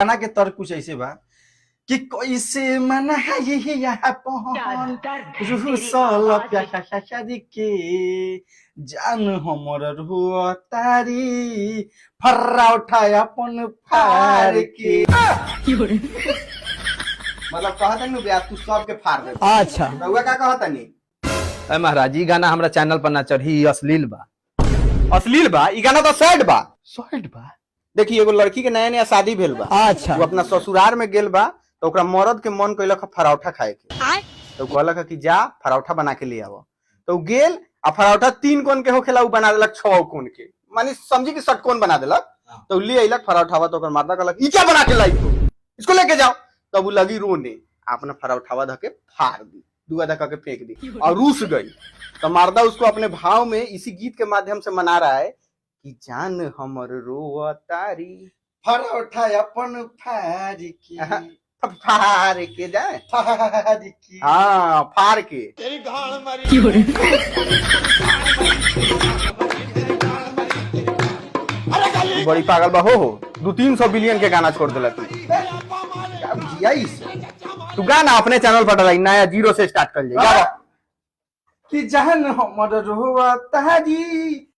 गाना के तर्क कुछ ऐसे बा कि कैसे मना ये यहाँ पहन रूह साला प्यारी के जान हमर रूह तारी फर्रा उठाया अपन फार के मतलब कहता नहीं ब्याह तू सबके फाड़ दे। अच्छा रउआ का कहता नहीं अरे महाराज ई गाना हमरा चैनल पर ना चढ़ी, अश्लील बा। अश्लील बा ई गाना तो सैड बा। सॉल्ट बा। देखिए एगो लड़की के नया नया शादी भेल बा, अच्छा वो अपना ससुराल में गेल बा तो ओकरा मर्द के मन कैलक पराठा खाए के, तो कहलक कि जा पराठा बना के ले आवो। तो गेल आ पराठा 3 कोन के होखेला उ बना देलक 6 कोन के, माने समझी कि षटकोण बना देलक। तो ले अइलक पराठावा तो ओकर मर्दा कहलक ई क्या बना के लाई हो, इसको लेके जाओ। तब वो लगी रोने, अपना पराठावा धके फाड़ दी, दुआ धक्का के फेंक दी और रूस गई। तो मर्दा उसको अपने भाव में इसी गीत के माध्यम से मना रहा है कि जान हमर रोआ तारी पराठा अपन फाड़ के फाड़ के जाए फाड़ के, हाँ फाड़ के तेरी गाल मारी। बड़ी पागल बा हो 200-300 बिलियन के गाना छोड़ दिला तू। तू गाना अपने चैनल पर डाला, नया 0 से स्टार्ट कर ले। कि जान हमर रोआ तारी